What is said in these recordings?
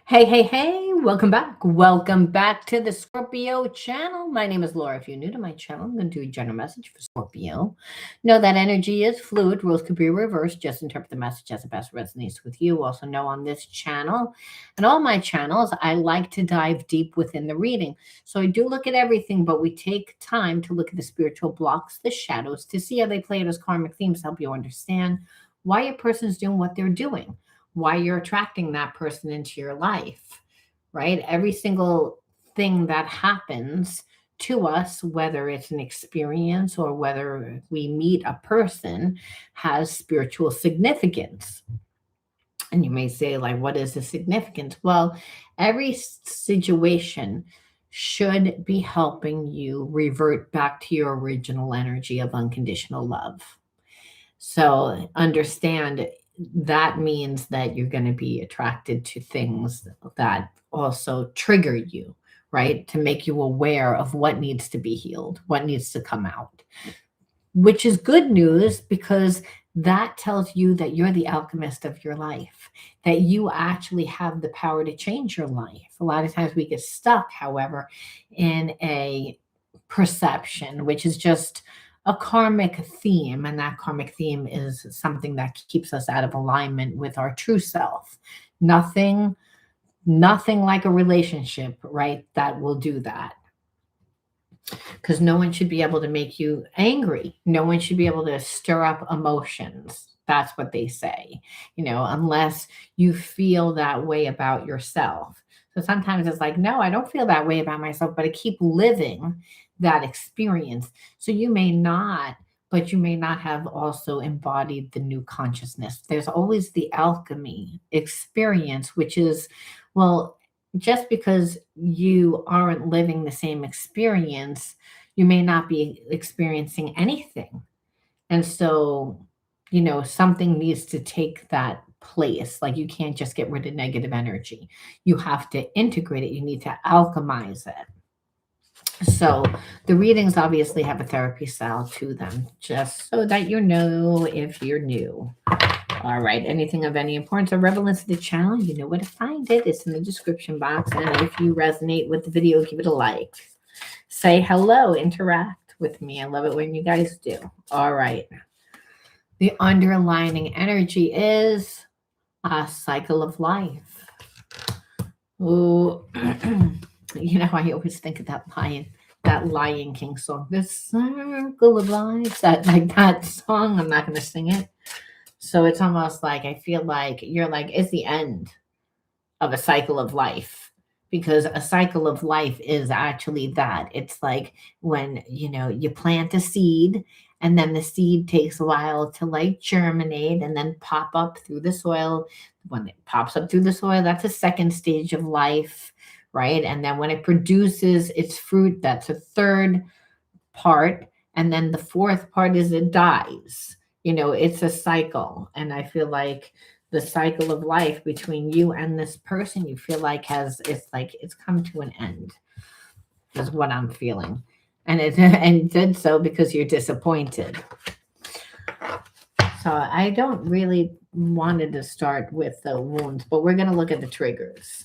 Hey, hey, hey, welcome back. Welcome back to the Scorpio channel. My name is Laura. If you're new to my channel, I'm going to do a general message for Scorpio. Know that energy is fluid. Rules could be reversed. Just interpret the message as it best resonates with you. Also know on this channel and all my channels, I like to dive deep within the reading. So I do look at everything, but we take time to look at the spiritual blocks, the shadows, to see how they play out as karmic themes, help you understand why a person's doing what they're doing, why you're attracting that person into your life, right? Every single thing that happens to us, whether it's an experience or whether we meet a person, has spiritual significance. And you may say, like, what is the significance? Well, every situation should be helping you revert back to your original energy of unconditional love. So understand that means that you're going to be attracted to things that also trigger you, right? To make you aware of what needs to be healed, what needs to come out, which is good news because that tells you that you're the alchemist of your life, that you actually have the power to change your life. A lot of times we get stuck, however, in a perception, which is just a karmic theme. And that karmic theme is something that keeps us out of alignment with our true self. Nothing, nothing like a relationship, right? That will do that, because no one should be able to make you angry. No one should be able to stir up emotions. That's what they say, unless you feel that way about yourself. So sometimes it's like, no, I don't feel that way about myself, but I keep living that experience. So you may not, but you may not have also embodied the new consciousness. There's always the alchemy experience, which is, well, just because you aren't living the same experience, you may not be experiencing anything. And so, something needs to take that place. Like you can't just get rid of negative energy. You have to integrate it. You need to alchemize it. So the readings obviously have a therapy style to them, just so that you know if you're new. All right. Anything of any importance or relevance to the channel, you know where to find it. It's in the description box. And if you resonate with the video, give it a like. Say hello. Interact with me. I love it when you guys do. All right. The underlining energy is a cycle of life. Ooh. I always think of that Lion King song, the circle of life, that song. I'm not going to sing it. So it's almost like I feel like you're like, it's the end of a cycle of life, because a cycle of life is actually that. It's like when, you plant a seed and then the seed takes a while to like germinate and then pop up through the soil. When it pops up through the soil, that's a second stage of life, right? And then when it produces its fruit, that's a third part. And then the fourth part is it dies. It's a cycle. And I feel like the cycle of life between you and this person, you feel like it's come to an end, is what I'm feeling. And it did so because you're disappointed. So I don't really wanted to start with the wounds, but we're going to look at the triggers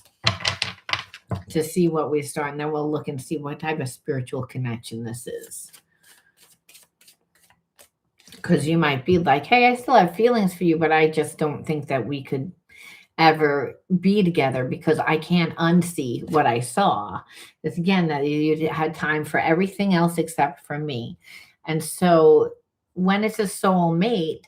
to see what we start. And then we'll look and see what type of spiritual connection this is. Because you might be like, hey, I still have feelings for you, but I just don't think that we could ever be together because I can't unsee what I saw. It's again that you had time for everything else except for me. And so when it's a soulmate,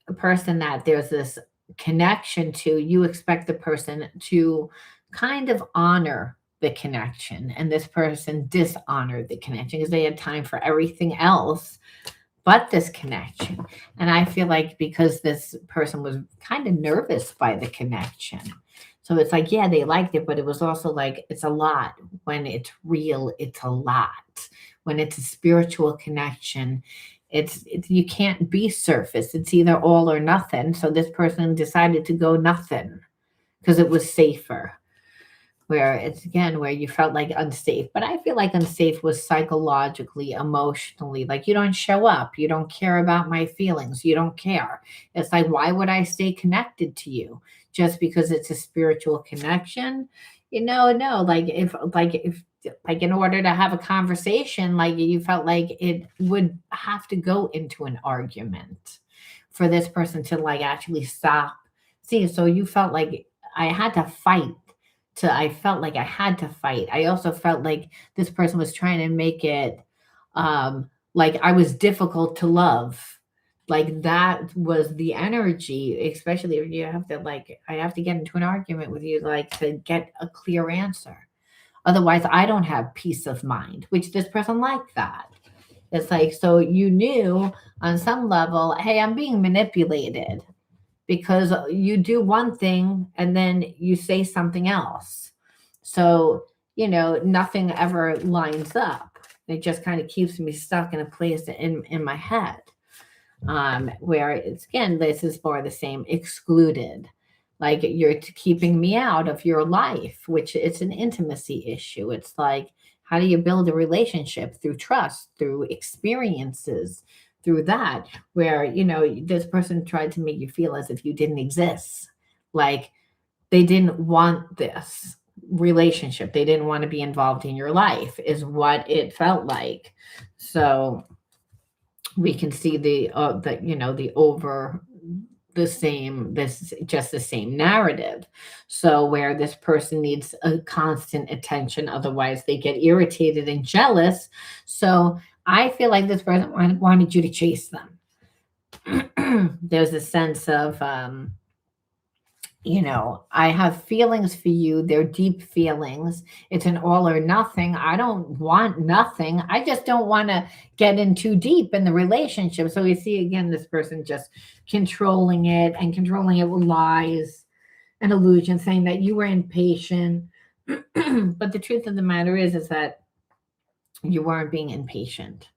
a person that there's this connection to, you expect the person to kind of honor the connection. And this person dishonored the connection because they had time for everything else but this connection. And I feel like because this person was kind of nervous by the connection. So it's like, yeah, they liked it, but it was also like, it's a lot. When it's real, it's a lot. When it's a spiritual connection, it's you can't be surface. It's either all or nothing. So this person decided to go nothing because it was safer. where it's again where you felt like unsafe. But I feel like unsafe was psychologically, emotionally, like you don't show up, you don't care about my feelings, you don't care. It's like, why would I stay connected to you just because it's a spiritual connection? No, like in order to have a conversation, like you felt like it would have to go into an argument for this person to like actually stop. See, so you felt like I had to fight I felt like I had to fight. I also felt like this person was trying to make it like I was difficult to love. Like that was the energy, especially if you have to like I have to get into an argument with you like to get a clear answer. Otherwise, I don't have peace of mind, which this person liked that. It's like, so you knew on some level, hey, I'm being manipulated because you do one thing and then you say something else. So, nothing ever lines up. It just kind of keeps me stuck in a place in my head. Where it's again, this is more the same excluded. Like you're keeping me out of your life, which it's an intimacy issue. It's like, how do you build a relationship through trust, through experiences, through that, where, this person tried to make you feel as if you didn't exist. Like they didn't want this relationship. They didn't want to be involved in your life, is what it felt like. So we can see the over the same this just the same narrative. So where this person needs a constant attention, otherwise they get irritated and jealous. So I feel like this person wanted you to chase them. There's a sense of I have feelings for you. They're deep feelings. It's an all or nothing. I don't want nothing. I just don't want to get in too deep in the relationship. So we see again this person just controlling it with lies and illusions, saying that you were impatient. But the truth of the matter is that you weren't being impatient.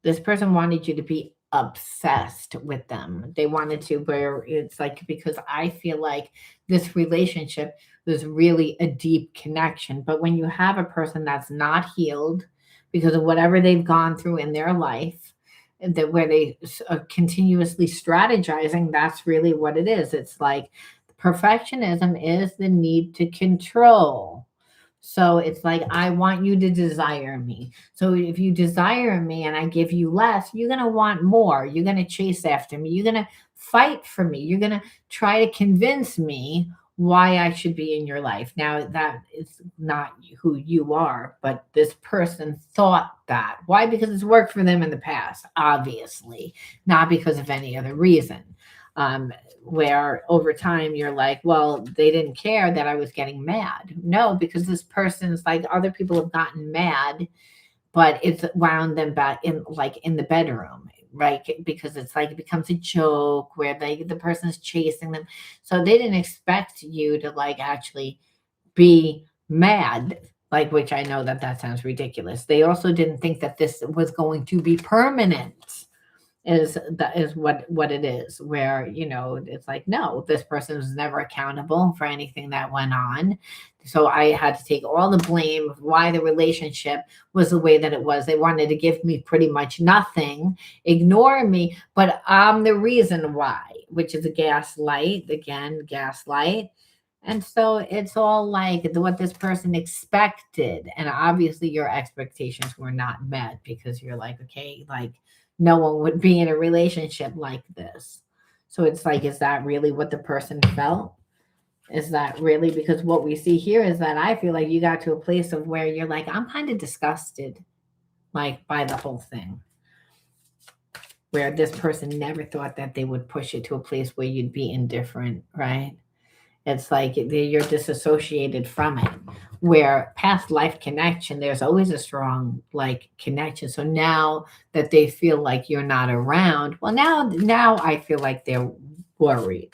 This person wanted you to be obsessed with them. They wanted to, where it's like, because I feel like this relationship was really a deep connection. But when you have a person that's not healed because of whatever they've gone through in their life, that where they are continuously strategizing, that's really what it is. It's like perfectionism is the need to control. So it's like, I want you to desire me. So if you desire me and I give you less, you're going to want more. You're going to chase after me. You're going to fight for me. You're going to try to convince me why I should be in your life. Now, that is not who you are, but this person thought that. Why? Because it's worked for them in the past, obviously, not because of any other reason. Where over time you're like, well, they didn't care that I was getting mad. No, because this person's like, other people have gotten mad, but it's wound them back in the bedroom, right? Because it's like it becomes a joke where the person's chasing them. So they didn't expect you to like actually be mad, like, which I know that sounds ridiculous. They also didn't think that this was going to be permanent, is what it is, where it's like, no, this person was never accountable for anything that went on. So I had to take all the blame of why the relationship was the way that it was. They wanted to give me pretty much nothing, ignore me, but I'm the reason why, which is a gaslight. And so it's all like what this person expected, and obviously your expectations were not met, because you're like, okay, like no one would be in a relationship like this. So it's like, is that really what the person felt? Is that really, because what we see here is that I feel like you got to a place of where you're like, I'm kind of disgusted, like, by the whole thing. Where this person never thought that they would push it to a place where you'd be indifferent, right? It's like you're disassociated from it. Where past life connection, there's always a strong like connection. So now that they feel like you're not around, well, now I feel like they're worried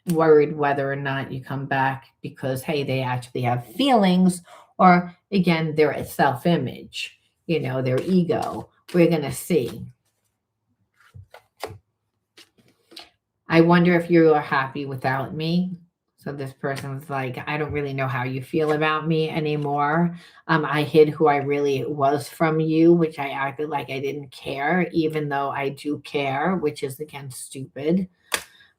whether or not you come back, because hey, they actually have feelings, or again, their self-image, their ego. We're gonna see. I wonder if you are happy without me. So this person was like, I don't really know how you feel about me anymore. I hid who I really was from you, which I acted like I didn't care, even though I do care, which is again stupid.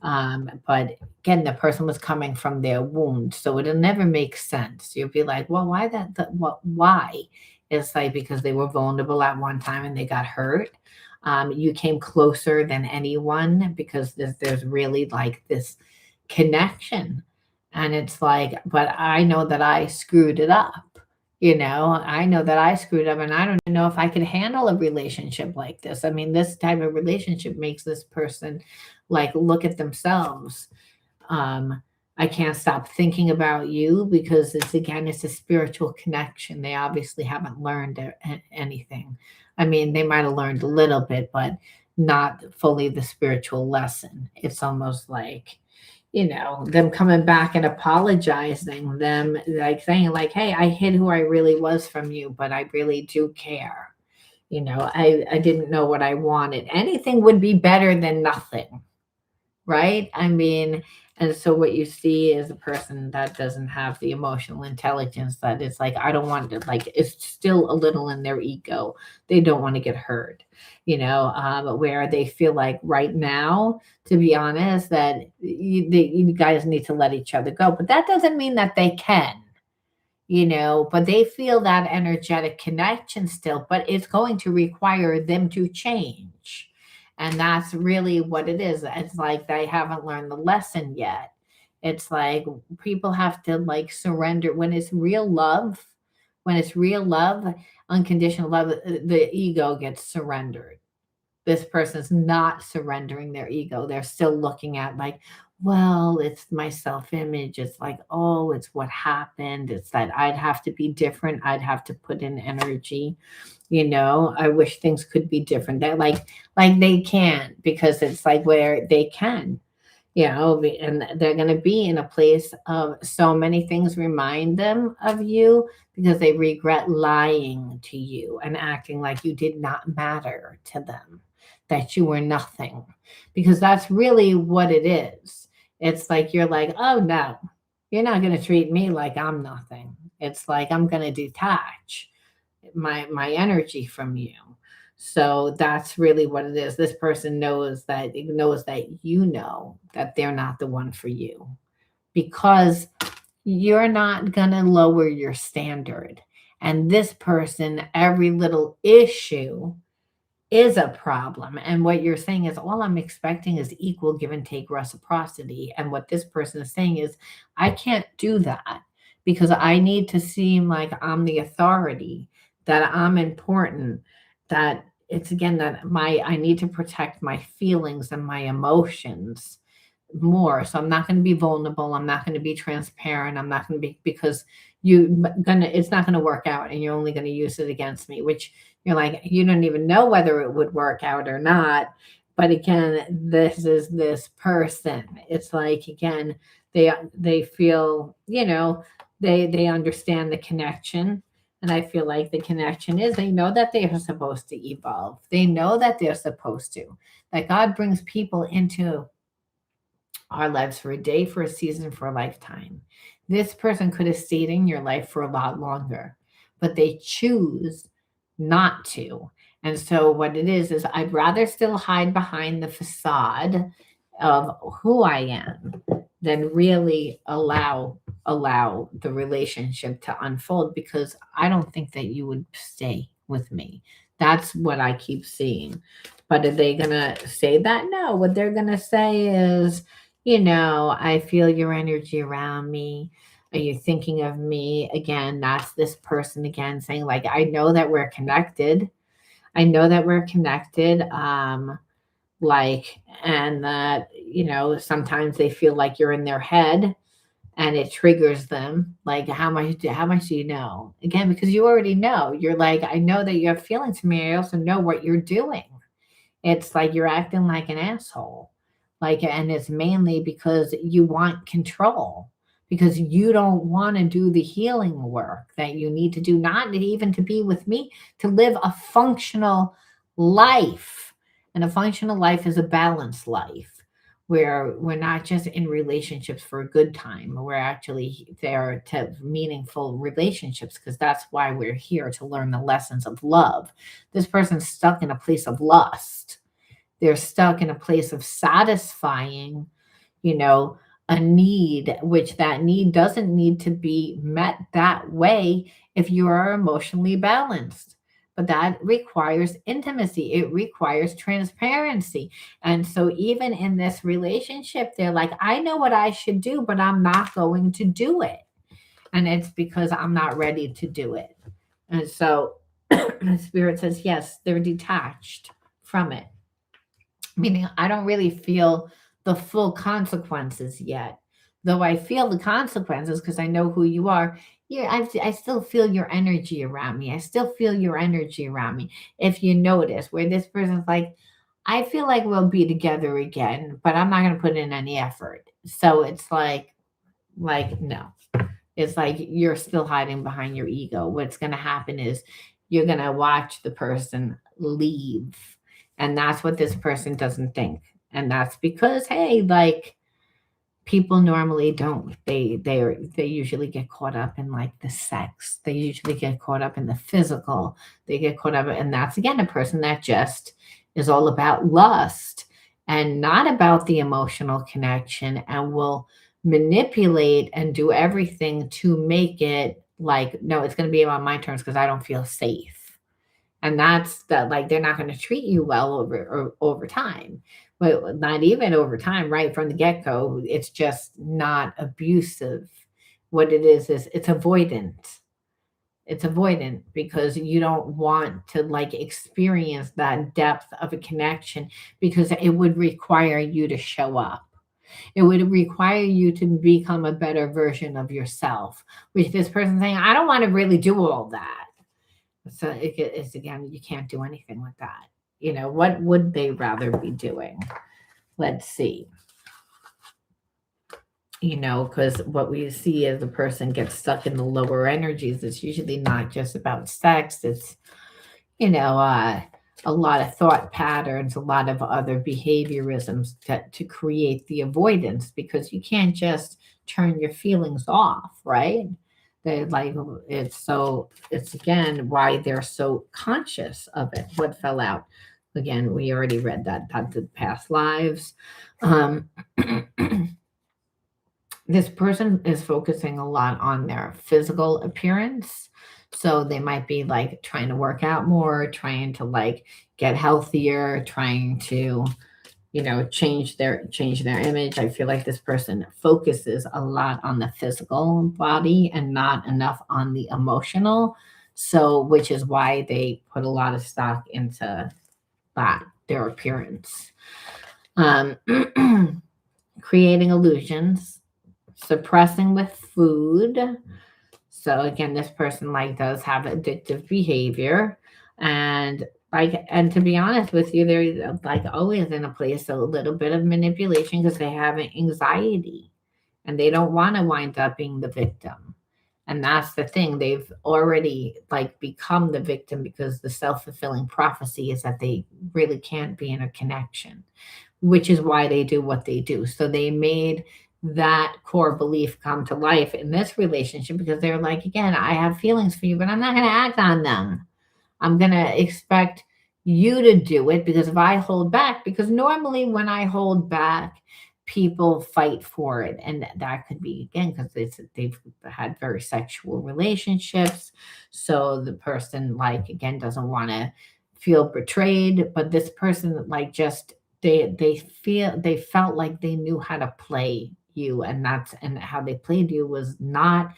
But again, the person was coming from their wound, so it'll never make sense. You'll be like, well, why what, why? It's like because they were vulnerable at one time and they got hurt. You came closer than anyone because there's really like this connection. And it's like, but I know that I screwed it up. I know that I screwed up, and I don't know if I could handle a relationship like this. I mean, this type of relationship makes this person like look at themselves. um I can't stop thinking about you because it's a spiritual connection. They obviously haven't learned anything. I mean, they might have learned a little bit, but not fully the spiritual lesson. It's almost like, them coming back and apologizing, them like saying like, hey, I hid who I really was from you, but I really do care. I didn't know what I wanted. Anything would be better than nothing, right? I mean, and so what you see is a person that doesn't have the emotional intelligence, that it's like, I don't want to, like, it's still a little in their ego. They don't want to get hurt, where they feel like right now, to be honest, that you guys need to let each other go. But that doesn't mean that they can, but they feel that energetic connection still, but it's going to require them to change. And that's really what it is. It's like they haven't learned the lesson yet. It's like people have to like surrender when it's real love, unconditional love, the ego gets surrendered. This person's not surrendering their ego. They're still looking at like, well, it's my self-image. It's like, oh, it's what happened. It's that I'd have to be different. I'd have to put in energy. I wish things could be different. That like they can't, because it's like where they can, and they're going to be in a place of so many things remind them of you because they regret lying to you and acting like you did not matter to them, that you were nothing, because that's really what it is. It's like you're like, oh no, you're not going to treat me like I'm nothing. It's like I'm going to detach my energy from you. So that's really what it is. This person knows that you know that they're not the one for you, because you're not going to lower your standard. And this person, every little issue is a problem. And what you're saying is, all I'm expecting is equal give and take reciprocity. And what this person is saying is, I can't do that because I need to seem like I'm the authority, that I'm important, that it's again that I need to protect my feelings and my emotions more. So I'm not going to be vulnerable. I'm not going to be transparent. I'm not going to be, because it's not going to work out and you're only going to use it against me, which you're like, you don't even know whether it would work out or not. But again, this is this person. It's like, again, they feel, they understand the connection. And I feel like the connection is, they know that they are supposed to evolve. They know that they're supposed to, that God brings people into our lives for a day, for a season, for a lifetime. This person could have stayed in your life for a lot longer, but they choose not to. And so what it is I'd rather still hide behind the facade of who I am than really allow the relationship to unfold, because I don't think that you would stay with me. That's what I keep seeing. But are they going to say that? No. What they're going to say is, I feel your energy around me. Are you thinking of me? Again, that's this person again saying, like, I know that we're connected. I know that we're connected. And that, sometimes they feel like you're in their head and it triggers them. Like, how much do you know? Again, because you already know. You're like, I know that you have feelings for me. I also know what you're doing. It's like you're acting like an asshole. Like, and it's mainly because you want control, because you don't want to do the healing work that you need to do, not even to be with me, to live a functional life. And a functional life is a balanced life, where we're not just in relationships for a good time. We're actually there to have meaningful relationships because that's why we're here, to learn the lessons of love. This person's stuck in a place of lust. They're stuck in a place of satisfying, you know, a need, which that need doesn't need to be met that way if you are emotionally balanced. But that requires intimacy, it requires transparency. And so, even in this relationship, they're like, I know what I should do, but I'm not going to do it. And it's because I'm not ready to do it. And so, the spirit says, yes, they're detached from it, meaning I don't really feel the full consequences yet. Though I feel the consequences because I know who you are. Yeah, I still feel your energy around me. I still feel your energy around me. If you notice, where this person's like, I feel like we'll be together again, but I'm not going to put in any effort. So it's like no. It's like you're still hiding behind your ego. What's going to happen is you're going to watch the person leave. And that's what this person doesn't think. And that's because, hey, like people normally don't. They usually get caught up in like the sex. They usually get caught up in the physical. They get caught up, and that's again a person that just is all about lust and not about the emotional connection, and will manipulate and do everything to make it like, no, it's going to be on my terms because I don't feel safe. And that's that, like they're not going to treat you well over time, but not even over time, right from the get-go. It's just not abusive. What it is it's avoidant. It's avoidant because you don't want to like experience that depth of a connection, because it would require you to show up. It would require you to become a better version of yourself, which this person saying, I don't want to really do all that. So it's again, you can't do anything with that. What would they rather be doing? Let's see. Because what we see is the person gets stuck in the lower energies. It's usually not just about sex. It's, a lot of thought patterns, a lot of other behaviorisms to create the avoidance, because you can't just turn your feelings off, right? They like it's again why they're so conscious of it. What fell out? Again, we already read that the past lives. Um, this person is focusing a lot on their physical appearance. So they might be like trying to work out more, trying to like get healthier, trying to, change their image. I feel like this person focuses a lot on the physical body and not enough on the emotional. So, which is why they put a lot of stock into that, their appearance. Um, creating illusions, suppressing with food. So again, this person like does have addictive behavior, and to be honest with you, they're like always in a place of a little bit of manipulation because they have anxiety and they don't want to wind up being the victim. And that's the thing. They've already like become the victim because the self-fulfilling prophecy is that they really can't be in a connection, which is why they do what they do. So they made that core belief come to life in this relationship because they're like, again, I have feelings for you, but I'm not going to act on them. I'm going to expect you to do it, because if I hold back, because normally when I hold back, people fight for it. And that could be, again, because they've had very sexual relationships. So the person, like, again, doesn't want to feel betrayed. But this person, like, just they felt like they knew how to play you, and how they played you was not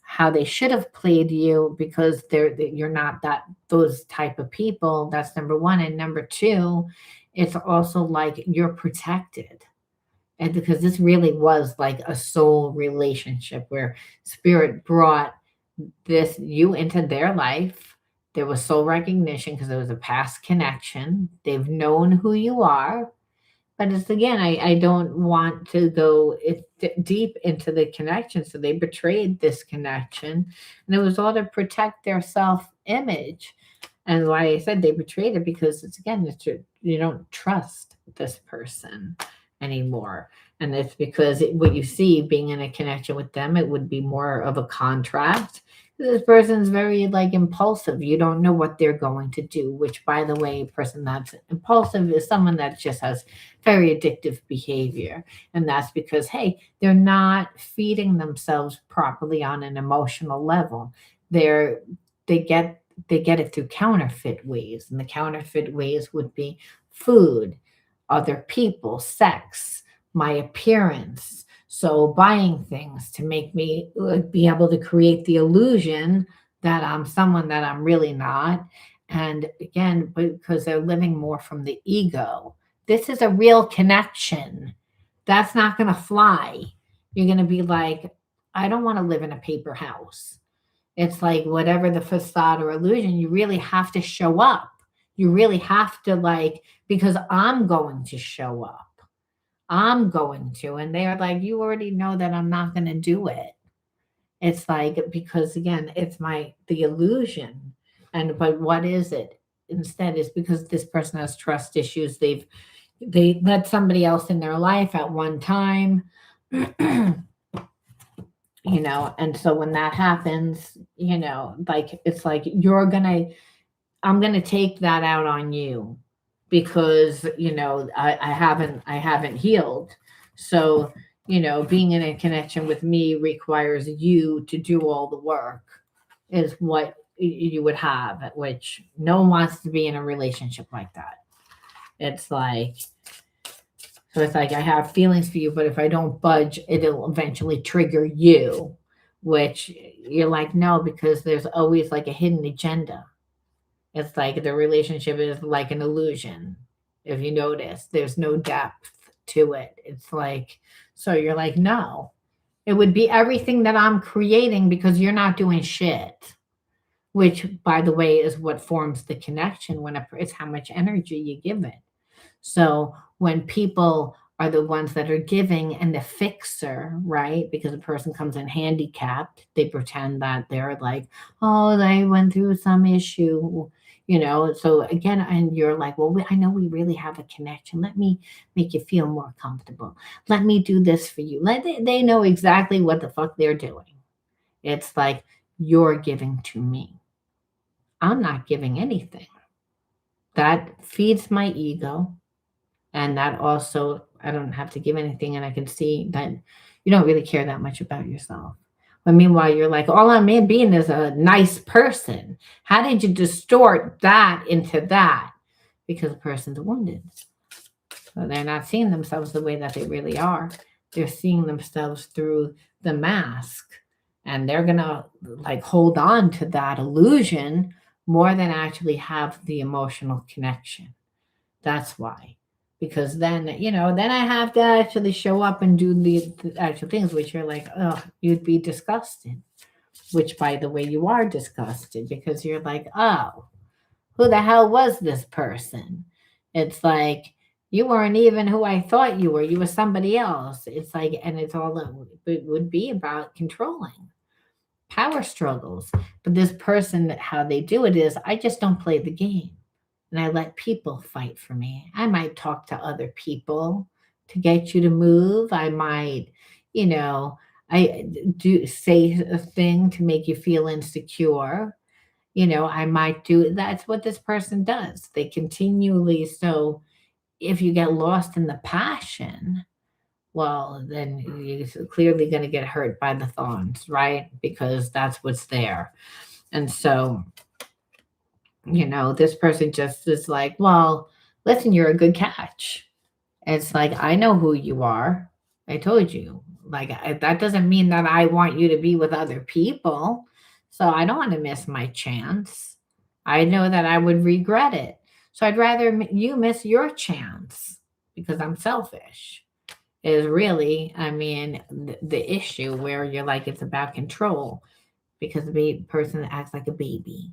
how they should have played you, because you're not those type of people. That's number one. And number two, it's also like you're protected. And because this really was like a soul relationship where spirit brought you into their life. There was soul recognition because there was a past connection. They've known who you are. But it's again, I don't want to go deep into the connection. So they betrayed this connection, and it was all to protect their self-image. And why I said they betrayed it, because it's again, you don't trust this person. anymore. And it's because what you see being in a connection with them, it would be more of a contrast. This person's very like impulsive. You don't know what they're going to do, which by the way, a person that's impulsive is someone that just has very addictive behavior. And that's because, hey, they're not feeding themselves properly on an emotional level. They're they get they get it through counterfeit ways. And the counterfeit ways would be food, other people, sex, my appearance. So buying things to make me be able to create the illusion that I'm someone that I'm really not. And again, because they're living more from the ego. This is a real connection. That's not going to fly. You're going to be like, I don't want to live in a paper house. It's like whatever the facade or illusion, you really have to show up. You really have to like, because I'm going to show up. I'm going to. And they're like, you already know that I'm not going to do it. It's like, because again, it's the illusion. But what is it? Instead, is because this person has trust issues. They let somebody else in their life at one time. And so when that happens, like it's like I'm gonna take that out on you because I haven't healed. So being in a connection with me requires you to do all the work, is what you would have, which no one wants to be in a relationship like that. It's like, so it's like I have feelings for you, but if I don't budge, it'll eventually trigger you, which you're like, no, because there's always like a hidden agenda. It's like the relationship is like an illusion. If you notice, there's no depth to it. It's like, so you're like, no, it would be everything that I'm creating because you're not doing shit, which by the way is what forms the connection it's how much energy you give it. So when people are the ones that are giving and the fixer, right? Because a person comes in handicapped, they pretend that they're like, oh, they went through some issue. So again, and you're like, well, I know we really have a connection. Let me make you feel more comfortable. Let me do this for you. They know exactly what the fuck they're doing. It's like, you're giving to me. I'm not giving anything. That feeds my ego. And that also, I don't have to give anything. And I can see that you don't really care that much about yourself. But meanwhile, you're like, all I'm being is a nice person. How did you distort that into that? Because the person's wounded. So they're not seeing themselves the way that they really are. They're seeing themselves through the mask. And they're going to like hold on to that illusion more than actually have the emotional connection. That's why. Because then I have to actually show up and do the actual things, which you're like, oh, you'd be disgusted. Which, by the way, you are disgusted because you're like, oh, who the hell was this person? It's like, you weren't even who I thought you were. You were somebody else. It's like, and it would be about controlling power struggles. But this person, how they do it is, I just don't play the game. And I let people fight for me. I might talk to other people to get you to move. I might, I do say a thing to make you feel insecure. I might do, that's what this person does. They continually, so if you get lost in the passion, well, then you're clearly going to get hurt by the thorns, right? Because that's what's there. And so, this person just is like, well, listen, you're a good catch. It's like, I know who you are. I told you. Like, that doesn't mean that I want you to be with other people. So I don't want to miss my chance. I know that I would regret it. So I'd rather you miss your chance because I'm selfish. Is really, the issue where you're like, it's about control because the person acts like a baby.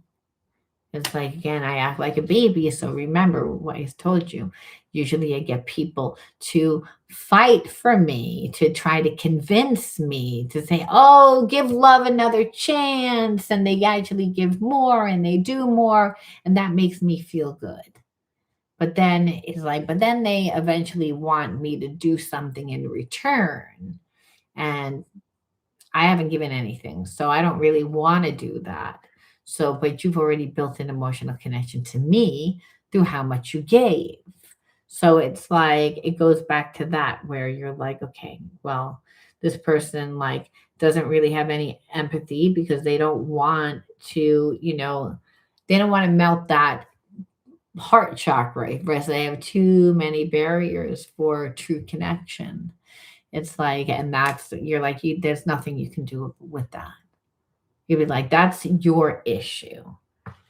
It's like, again, I act like a baby. So remember what I told you. Usually I get people to fight for me, to try to convince me to say, oh, give love another chance. And they actually give more and they do more. And that makes me feel good. But then it's like, but then they eventually want me to do something in return. And I haven't given anything. So I don't really want to do that. So, but you've already built an emotional connection to me through how much you gave. So it's like, it goes back to that where you're like, okay, well, this person like doesn't really have any empathy because they don't want to, they don't want to melt that heart chakra, right? So they have too many barriers for true connection. It's like, and that's, you're like, there's nothing you can do with that. You'd be like, that's your issue.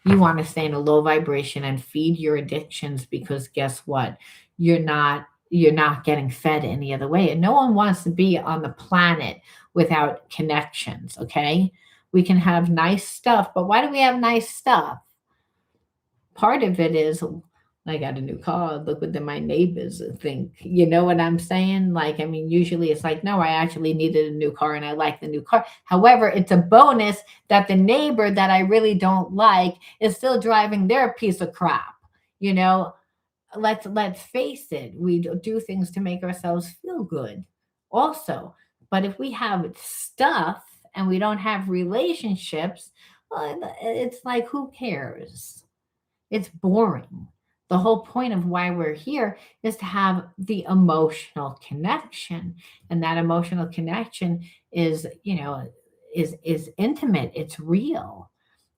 You want to stay in a low vibration and feed your addictions because guess what? You're not getting fed any other way. And no one wants to be on the planet without connections, okay? We can have nice stuff, but why do we have nice stuff? Part of it is I got a new car. Look what my neighbors think. You know what I'm saying? Like, I mean, usually it's like, no, I actually needed a new car and I like the new car. However, it's a bonus that the neighbor that I really don't like is still driving their piece of crap. You know, let's face it. We do things to make ourselves feel good, also. But if we have stuff and we don't have relationships, well, it's like, who cares? It's boring. The whole point of why we're here is to have the emotional connection. And that emotional connection is, is intimate. It's real.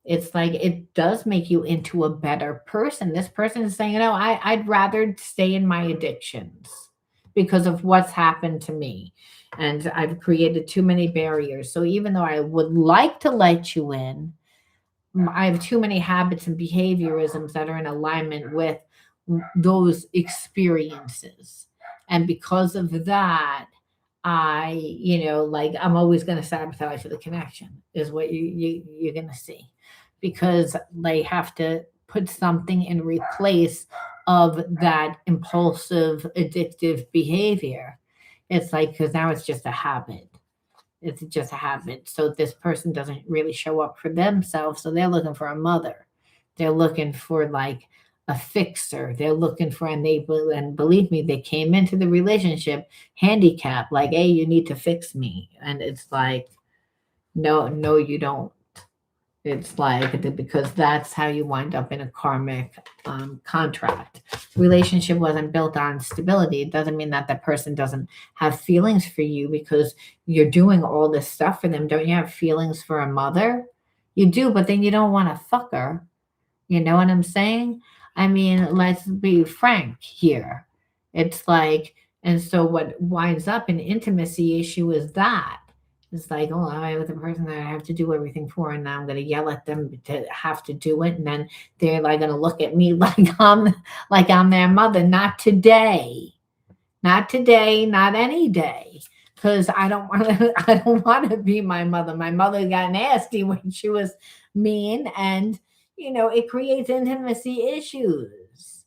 It's like it does make you into a better person. This person is saying, I'd rather stay in my addictions because of what's happened to me. And I've created too many barriers. So even though I would like to let you in, I have too many habits and behaviorisms that are in alignment with those experiences. And because of that, like I'm always going to sabotage the connection is what you're going to see because they have to put something in replace of that impulsive, addictive behavior. It's like, because now it's just a habit. It's just a habit. So this person doesn't really show up for themselves. So they're looking for a mother. They're looking for like a fixer. They're looking for, and believe me, they came into the relationship handicapped, like, hey, you need to fix me. And it's like, no, you don't. It's like, because that's how you wind up in a karmic contract. Relationship wasn't built on stability. It doesn't mean that the person doesn't have feelings for you because you're doing all this stuff for them. Don't you have feelings for a mother? You do, but then you don't want to fuck her. You know what I'm saying? I mean, let's be frank here. It's like, and so what winds up an intimacy issue is that. It's like, oh, I with the person that I have to do everything for, and now I'm gonna yell at them to have to do it, and then they're like gonna look at me like I'm their mother. Not today, not today, not any day, because I don't want to. I don't want to be my mother. My mother got nasty when she was mean, and it creates intimacy issues,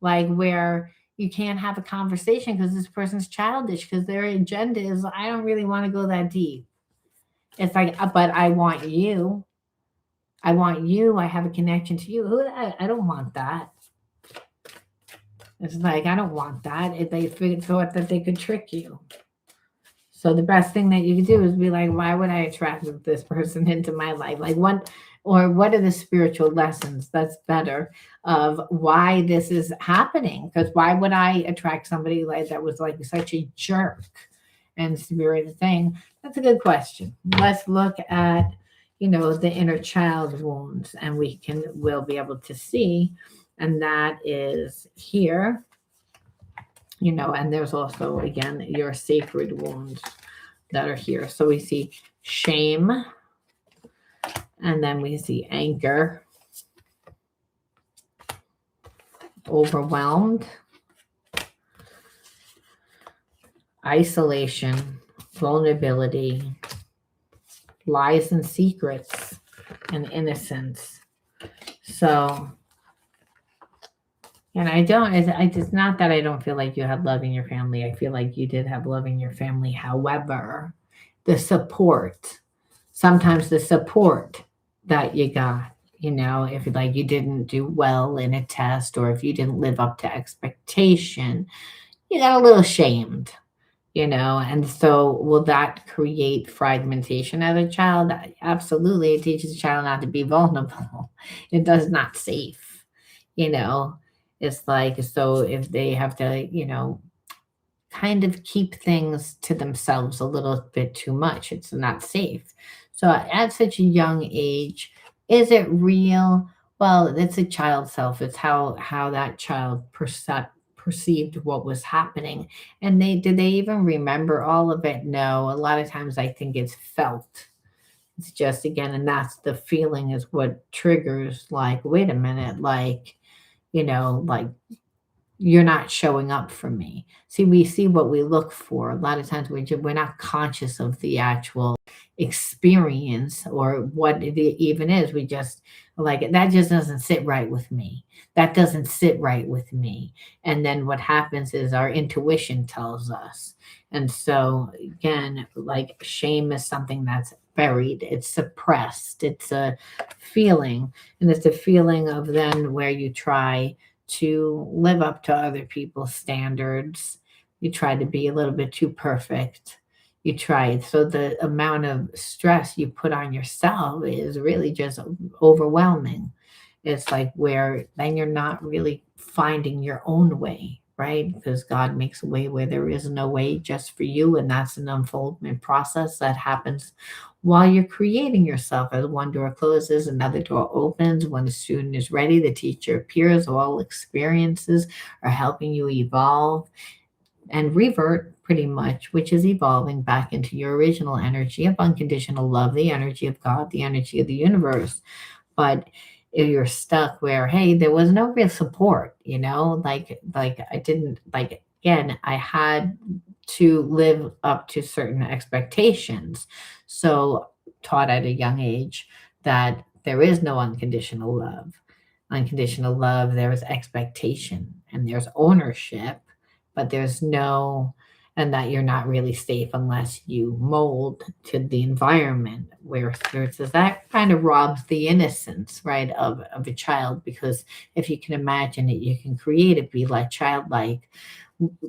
like where you can't have a conversation because this person's childish because their agenda is, I don't really want to go that deep. It's like, but I want you. I want you. I have a connection to you. I don't want that. It's like, I don't want that. If they thought that they could trick you. So the best thing that you can do is be like, why would I attract this person into my life? Like what are the spiritual lessons that's better of why this is happening? Because why would I attract somebody like that was like such a jerk and spirit thing? That's a good question. Let's look at, the inner child wounds, and we'll be able to see, and that is here, and there's also again your sacred wounds that are here. So we see shame, and then we see anger, overwhelmed, isolation, vulnerability, lies and secrets, and innocence. So, and it's not that I don't feel like you had love in your family. I feel like you did have love in your family. However, sometimes the support that you got if like you didn't do well in a test or if you didn't live up to expectation, you got a little shamed, and so will that create fragmentation as a child? Absolutely. It teaches a child not to be vulnerable. It does not safe, you know. It's like, so if they have to, kind of keep things to themselves a little bit too much. It's not safe. So at such a young age, is it real? Well, it's a child self. It's how that child perceived what was happening. And did they even remember all of it? No. A lot of times I think it's felt. It's just again, and that's the feeling is what triggers like, wait a minute, like, like you're not showing up for me. See, we see what we look for. A lot of times we're not conscious of the actual experience or what it even is. We just like that just doesn't sit right with me. That doesn't sit right with me. And then what happens is our intuition tells us. And so again, like shame is something that's buried, it's suppressed, it's a feeling, and it's a feeling of then where you try to live up to other people's standards. You try to be a little bit too perfect. You try. So the amount of stress you put on yourself is really just overwhelming. It's like where then you're not really finding your own way, right? Because God makes a way where there is no way just for you. And that's an unfoldment process that happens while you're creating yourself. As one door closes, another door opens. When the student is ready, the teacher appears. All experiences are helping you evolve and revert pretty much, which is evolving back into your original energy of unconditional love, the energy of God, the energy of the universe. But if you're stuck where, hey, there was no real support, like I didn't like again, I had to live up to certain expectations. So taught at a young age that there is no unconditional love. Unconditional love, there is expectation and there's ownership, but there's no, and that you're not really safe unless you mold to the environment where spirits is that kind of robs the innocence, right, of a child. Because if you can imagine it, you can create it, be like childlike.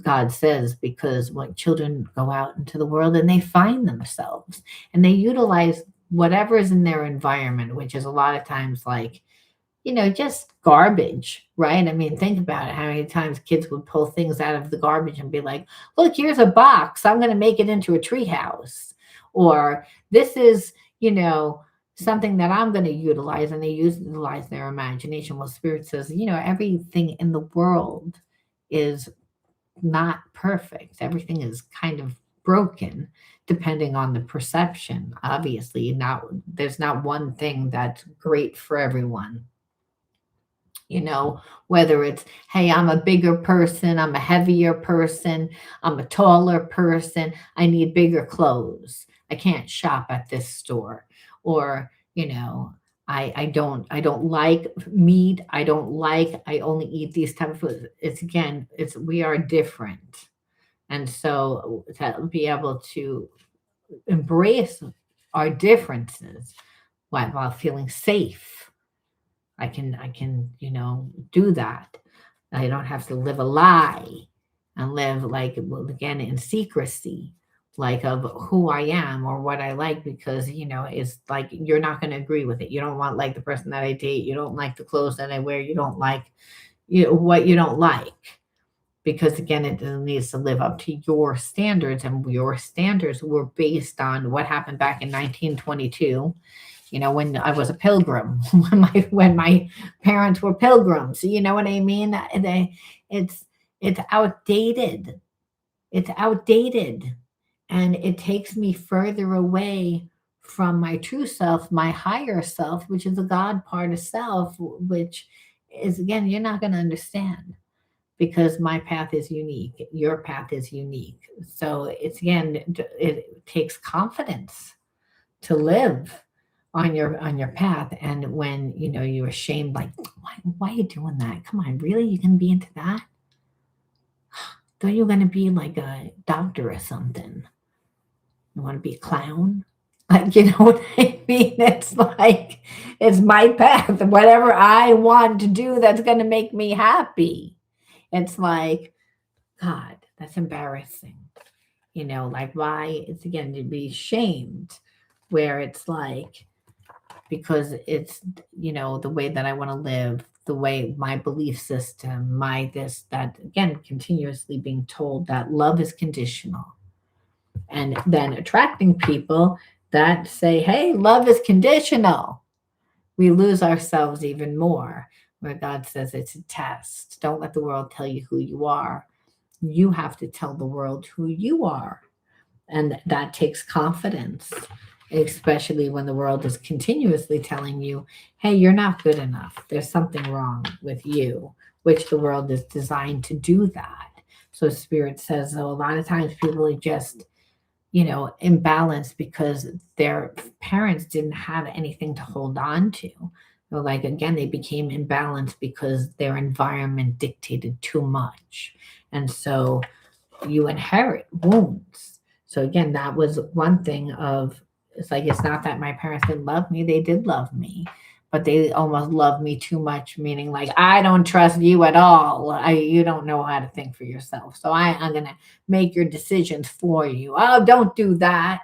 God says, because when children go out into the world and they find themselves and they utilize whatever is in their environment, which is a lot of times like, just garbage, right? I mean, think about it. How many times kids would pull things out of the garbage and be like, look, here's a box. I'm going to make it into a treehouse. Or this is, something that I'm going to utilize. And they utilize their imagination. Well, Spirit says, everything in the world is not perfect. Everything is kind of broken depending on the perception. Obviously, there's not one thing that's great for everyone. Whether it's, hey, I'm a bigger person, I'm a heavier person, I'm a taller person, I need bigger clothes. I can't shop at this store. Or, I don't like meat. I only eat these type of foods. It's again, we are different. And so to be able to embrace our differences while feeling safe, I can, do that. I don't have to live a lie and live like, well, again, in secrecy, like of who I am or what I like, because, it's like you're not going to agree with it. You don't want like the person that I date. You don't like the clothes that I wear. You don't like what you don't like. Because again, it needs to live up to your standards, and your standards were based on what happened back in 1922, when I was a pilgrim, when my parents were pilgrims. You know what I mean? It's outdated. It's outdated. And it takes me further away from my true self, my higher self, which is the God part of self, which is again, you're not going to understand because my path is unique. Your path is unique. So it's again, it takes confidence to live on your path. And when you're ashamed, like, why are you doing that? Come on, really? You can be into that? Thought you were gonna be like a doctor or something. You want to be a clown? Like, you know what I mean? It's like, it's my path. Whatever I want to do that's going to make me happy. It's like, God, that's embarrassing. Like, why? It's again to be shamed, where it's like, because it's, the way that I want to live, the way my belief system, my this, that, again, continuously being told that love is conditional. And then attracting people that say, hey, love is conditional. We lose ourselves even more, where God says it's a test. Don't let the world tell you who you are. You have to tell the world who you are. And that takes confidence, especially when the world is continuously telling you, hey, you're not good enough. There's something wrong with you, which the world is designed to do that. So Spirit says, a lot of times people are just, imbalanced because their parents didn't have anything to hold on to. So like, again, they became imbalanced because their environment dictated too much. And so you inherit wounds. So again, that was one thing of, it's like, it's not that my parents didn't love me. They did love me, but they almost loved me too much, meaning like, I don't trust you at all. You don't know how to think for yourself. So I'm going to make your decisions for you. Oh, don't do that.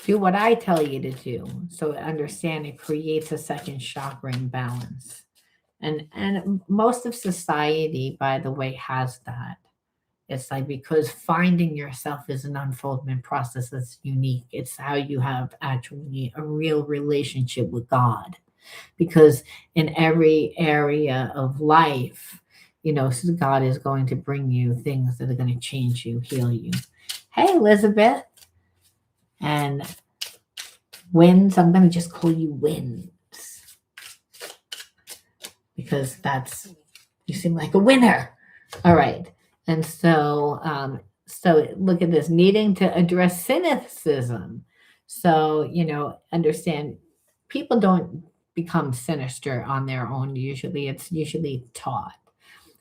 Do what I tell you to do. So understand it creates a second chakra imbalance. And most of society, by the way, has that. It's like, because finding yourself is an unfoldment process that's unique. It's how you have actually a real relationship with God. Because in every area of life, God is going to bring you things that are going to change you, heal you. Hey, Elizabeth. And wins, I'm going to just call you wins. Because you seem like a winner. All right. And so, so look at this, needing to address cynicism. So, understand, people don't become sinister on their own. It's usually taught.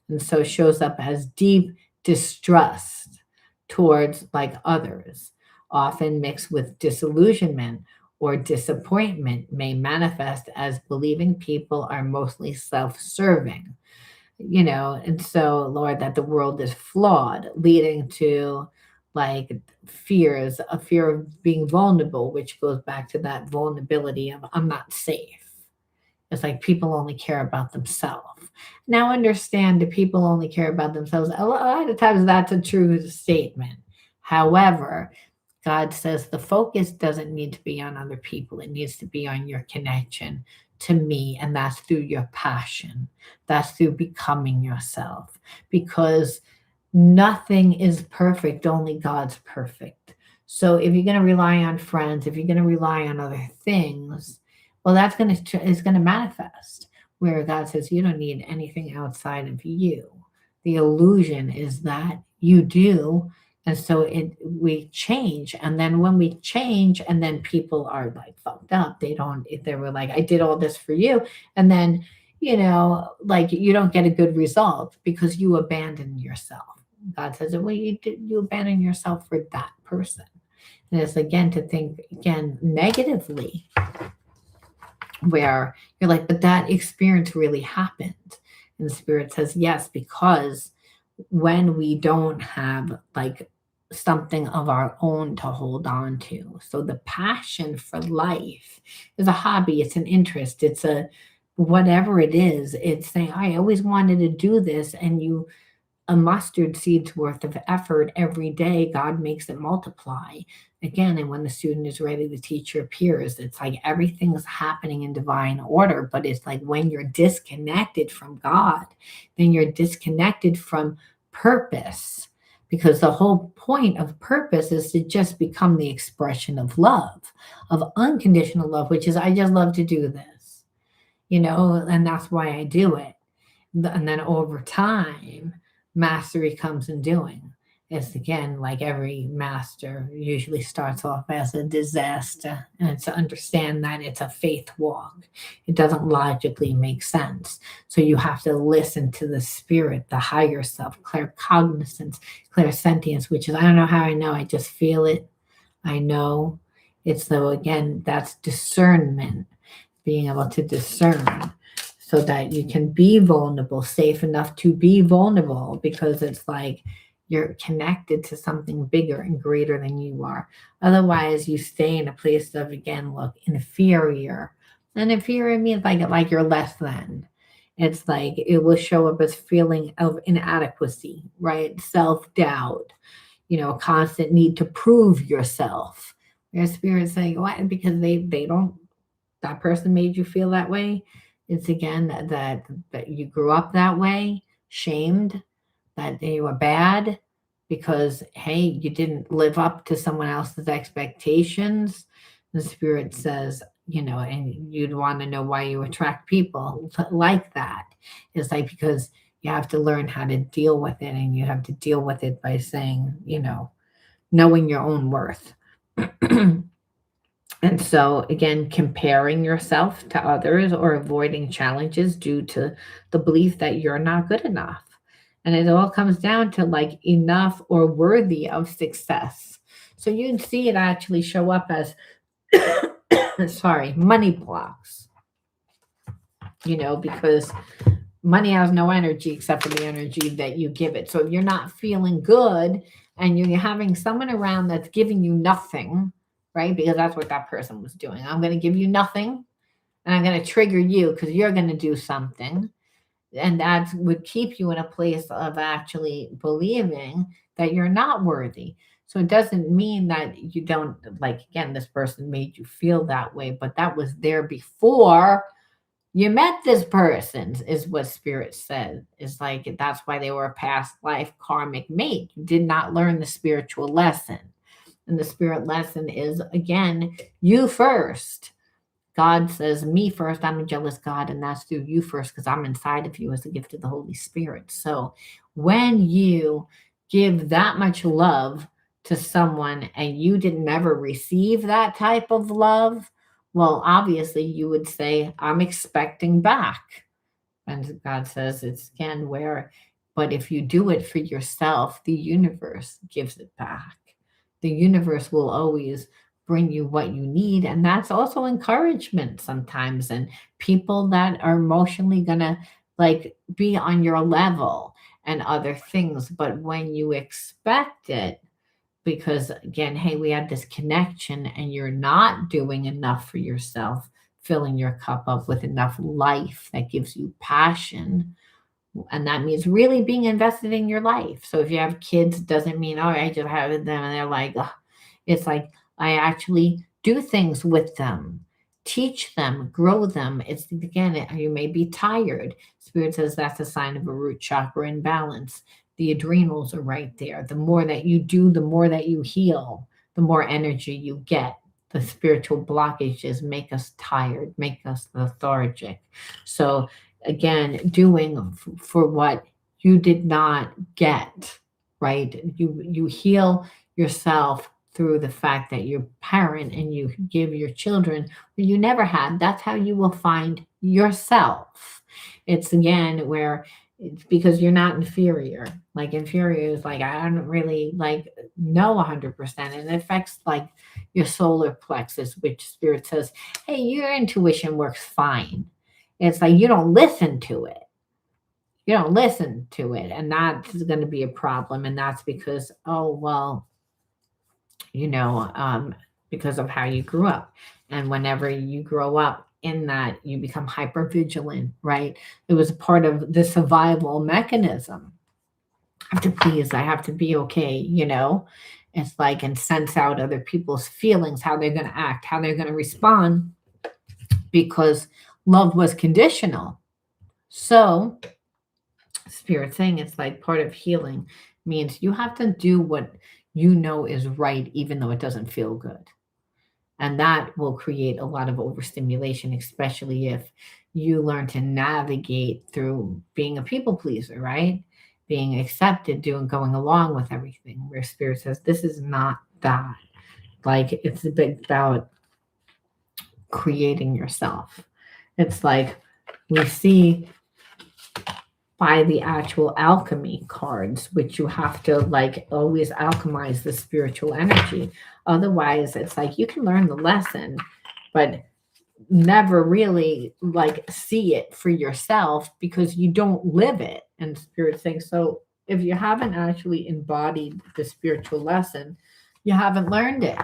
And so it shows up as deep distrust towards like others, often mixed with disillusionment or disappointment, may manifest as believing people are mostly self-serving. And so, Lord, that the world is flawed, leading to like fears, a fear of being vulnerable, which goes back to that vulnerability of I'm not safe. It's like people only care about themselves. Now, understand that people only care about themselves. A lot of times that's a true statement. However, God says the focus doesn't need to be on other people. It needs to be on your connection to me. And that's through your passion. That's through becoming yourself. Because nothing is perfect. Only God's perfect. So if you're going to rely on friends, if you're going to rely on other things, well, that's is going to manifest. Where God says you don't need anything outside of you. The illusion is that you do. And so we change. And then when we change, and then people are like fucked up. They were like, I did all this for you. And then, like you don't get a good result because you abandon yourself. God says, well, you abandon yourself for that person. And it's again to think again negatively, where you're like, but that experience really happened. And the Spirit says, yes, because when we don't have like something of our own to hold on to. So the passion for life is a hobby, it's an interest, it's a whatever it is. It's saying, I always wanted to do this, and a mustard seed's worth of effort every day, God makes it multiply again. And when the student is ready, the teacher appears. It's like everything's happening in divine order, but it's like when you're disconnected from God, then you're disconnected from purpose, because the whole point of purpose is to just become the expression of love, of unconditional love, which is, I just love to do this, and that's why I do it. And then over time, mastery comes in doing. It's again, like every master usually starts off as a disaster, and it's to understand that it's a faith walk. It doesn't logically make sense. So you have to listen to the spirit, the higher self, claircognizance, clairsentience, which is, I don't know how I know, I just feel it. I know. It's so, again, that's discernment, being able to discern so that you can be vulnerable, safe enough to be vulnerable, because it's like you're connected to something bigger and greater than you are. Otherwise, you stay in a place of, again, look, inferior. And inferior means like you're less than. It's like it will show up as feeling of inadequacy, right? Self doubt, a constant need to prove yourself. Your spirit's saying, what? Because they don't, that person made you feel that way. It's again that you grew up that way, shamed, that you were bad because, hey, you didn't live up to someone else's expectations. The spirit says, and you'd want to know why you attract people like that. It's like because you have to learn how to deal with it, and you have to deal with it by saying, knowing your own worth. And so, again, comparing yourself to others or avoiding challenges due to the belief that you're not good enough. And it all comes down to like enough or worthy of success. So you'd see it actually show up as, sorry, money blocks, because money has no energy except for the energy that you give it. So if you're not feeling good and you're having someone around that's giving you nothing, right? Because that's what that person was doing. I'm going to give you nothing and I'm going to trigger you because you're going to do something. And that would keep you in a place of actually believing that you're not worthy. So it doesn't mean that you don't, like, again, this person made you feel that way, but that was there before you met this person, is what spirit said. Is like that's why they were a past life karmic mate. You did not learn the spiritual lesson. And the spirit lesson is, again, you first. God says, me first. I'm a jealous God, and that's through you first, because I'm inside of you as a gift of the Holy Spirit. So when you give that much love to someone and you didn't ever receive that type of love, well, obviously you would say, I'm expecting back. And God says it's again where, but if you do it for yourself, the universe gives it back. The universe will always bring you what you need. And that's also encouragement sometimes. And people that are emotionally gonna like be on your level and other things. But when you expect it, because again, hey, we had this connection and you're not doing enough for yourself, filling your cup up with enough life that gives you passion. And that means really being invested in your life. So if you have kids, it doesn't mean, oh, I just have them and they're like, ugh. It's like I actually do things with them, teach them, grow them. It's again, you may be tired. Spirit says that's a sign of a root chakra imbalance. The adrenals are right there. The more that you do, the more that you heal, the more energy you get. The spiritual blockages make us tired, make us lethargic. So again, doing for what you did not get, right? You heal yourself through the fact that you're parent and you give your children what you never had. That's how you will find yourself. It's again where it's because you're not inferior. Like inferior is like I don't really like know 100%, and it affects like your solar plexus, which spirit says, hey, your intuition works fine. It's like you don't listen to it. You don't listen to it, and that's going to be a problem. And that's because, oh well, you know, because of how you grew up. And whenever you grow up in that, you become hyper vigilant, right? It was part of the survival mechanism. I have to please, I have to be okay, you know? It's like, and sense out other people's feelings, how they're going to act, how they're going to respond, because love was conditional. So, spirit saying it's like part of healing means you have to do what you know is right, even though it doesn't feel good. And that will create a lot of overstimulation, especially if you learn to navigate through being a people pleaser, right? Being accepted, doing, going along with everything, where spirit says, this is not that. Like, it's a bit about creating yourself. It's like we see by the actual alchemy cards, which you have to like always alchemize the spiritual energy. Otherwise, it's like you can learn the lesson, but never really like see it for yourself because you don't live it. And spirit saying, so if you haven't actually embodied the spiritual lesson, you haven't learned it.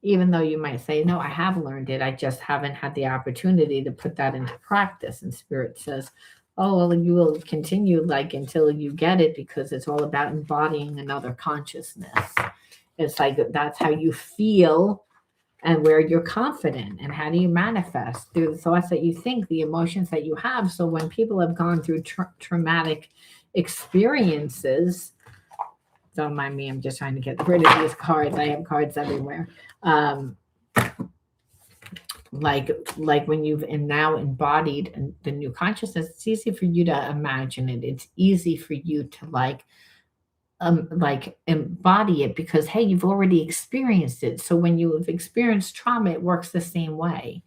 Even though you might say, no, I have learned it, I just haven't had the opportunity to put that into practice. And spirit says, oh, well, you will continue like until you get it because it's all about embodying another consciousness. It's like that's how you feel and where you're confident. And how do you manifest? Through the thoughts that you think, the emotions that you have. So when people have gone through traumatic experiences, don't mind me, I'm just trying to get rid of these cards. I have cards everywhere. Um, like when you've now embodied the new consciousness, it's easy for you to imagine it. It's easy for you to like embody it because hey, you've already experienced it. So when you have experienced trauma, it works the same way.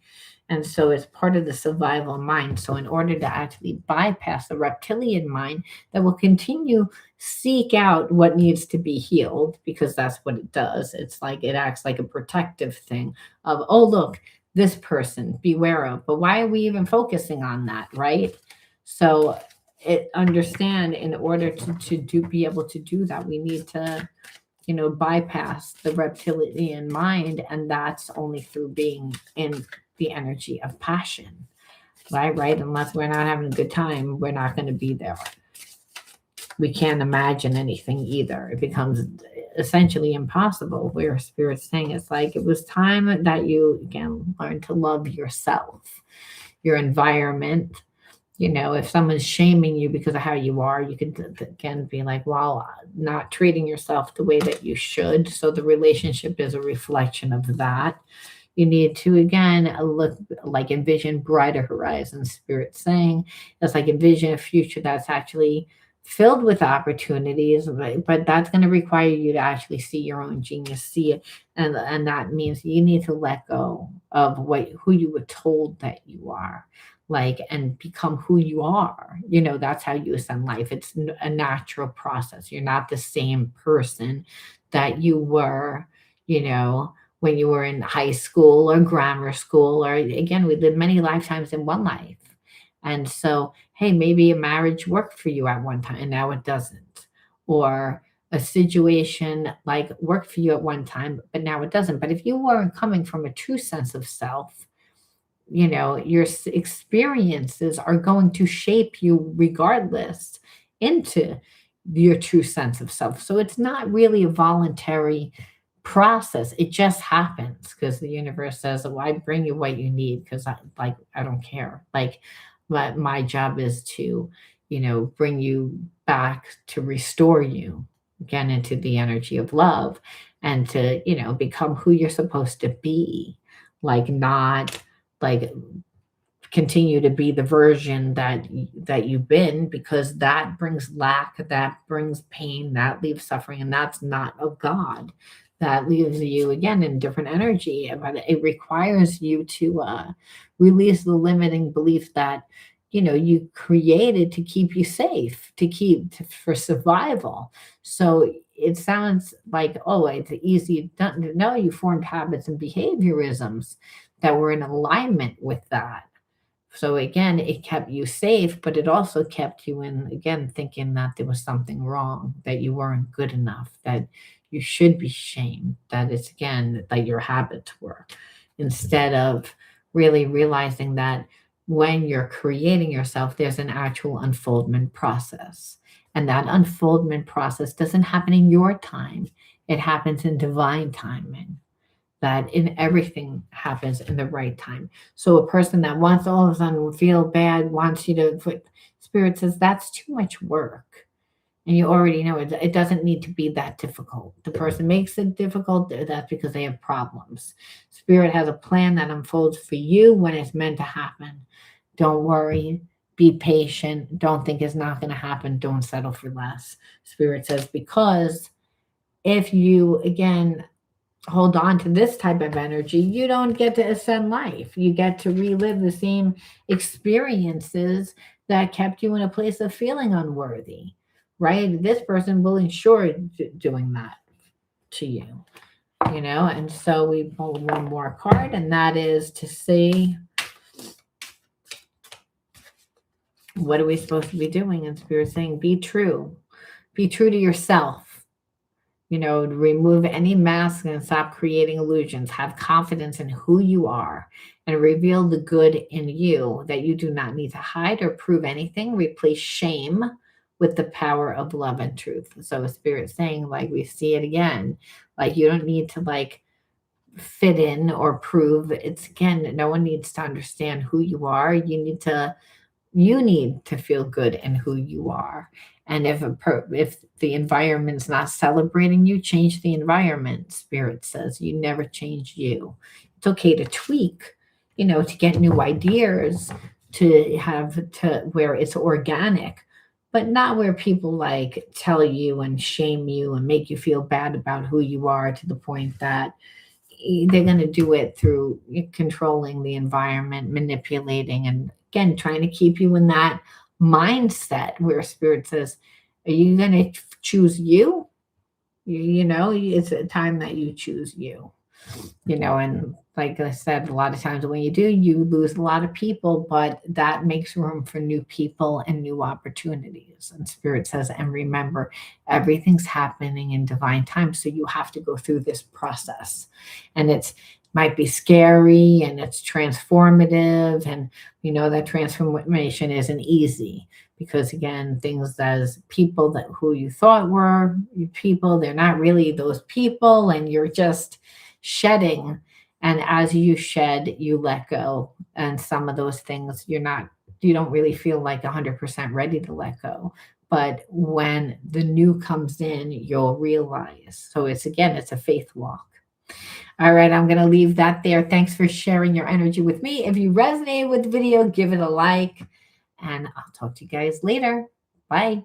And so it's part of the survival mind. So in order to actually bypass the reptilian mind that will continue seek out what needs to be healed, because that's what it does. It's like it acts like a protective thing of, oh, look, this person, beware of. But why are we even focusing on that, right? So it understand in order to do be able to do that, we need to bypass the reptilian mind, and that's only through being in the energy of passion, right? Unless we're not having a good time, we're not going to be there. We can't imagine anything either. It becomes essentially impossible. Where spirit's saying it's like it was time that you again learn to love yourself, your environment. If someone's shaming you because of how you are, you could again be like, well, not treating yourself the way that you should. So the relationship is a reflection of that. You need to, again, look like envision brighter horizons. Spirit saying it's like envision a future that's actually filled with opportunities, but that's going to require you to actually see your own genius, see it. And that means you need to let go of who you were told that you are. And become who you are. That's how you ascend life. It's a natural process. You're not the same person that you were, when you were in high school or grammar school, or again, we live many lifetimes in one life. And so, hey, maybe a marriage worked for you at one time and now it doesn't. Or a situation like worked for you at one time, but now it doesn't. But if you weren't coming from a true sense of self, your experiences are going to shape you regardless into your true sense of self. So it's not really a voluntary process. It just happens because the universe says, "Oh, I bring you what you need because I don't care." Like my job is to, bring you back to restore you again into the energy of love and to, become who you're supposed to be. Not like continue to be the version that you've been, because that brings lack, that brings pain, that leaves suffering, and that's not of God. That leaves you again in different energy, but it requires you to release the limiting belief that you created to keep you safe, for survival. So it sounds like, oh, it's easy. No, you formed habits and behaviorisms that were in alignment with that. So again, it kept you safe, but it also kept you in, again, thinking that there was something wrong, that you weren't good enough, that you should be shamed, that it's again, that your habits were, instead of really realizing that when you're creating yourself, there's an actual unfoldment process. And that unfoldment process doesn't happen in your time. It happens in divine timing. That in everything happens in the right time. So a person that wants all of a sudden feel bad, wants you to, spirit says that's too much work. And you already know it doesn't need to be that difficult. The person makes it difficult, that's because they have problems. Spirit has a plan that unfolds for you when it's meant to happen. Don't worry. Be patient. Don't think it's not going to happen. Don't settle for less. Spirit says, because if you, again, hold on to this type of energy, you don't get to ascend life. You get to relive the same experiences that kept you in a place of feeling unworthy, right? This person will ensure doing that to you, and so we pull one more card, and that is to see what are we supposed to be doing. And Spirit saying, be true to yourself. Remove any mask and stop creating illusions. Have confidence in who you are and reveal the good in you that you do not need to hide or prove anything. Replace shame with the power of love and truth. So Spirit saying, like, we see it again, like, you don't need to like fit in or prove. It's, again, no one needs to understand who you are. You need to feel good in who you are. And if the environment's not celebrating you, change the environment. Spirit says you never change you. It's okay to tweak, to get new ideas, to have to where it's organic, but not where people like tell you and shame you and make you feel bad about who you are, to the point that they're going to do it through controlling the environment, manipulating, and again, trying to keep you in that mindset where Spirit says, are you going to choose you? It's a time that you choose you. And like I said, a lot of times when you do, you lose a lot of people, but that makes room for new people and new opportunities. And Spirit says, and remember, everything's happening in divine time. So you have to go through this process, and it's might be scary and it's transformative. And that transformation isn't easy, because again, things as people that who you thought were people, they're not really those people, and you're just shedding. And as you shed, you let go. And some of those things you don't really feel like 100% ready to let go. But when the new comes in, you'll realize. So it's a faith walk. All right, I'm going to leave that there. Thanks for sharing your energy with me. If you resonated with the video, give it a like, and I'll talk to you guys later. Bye.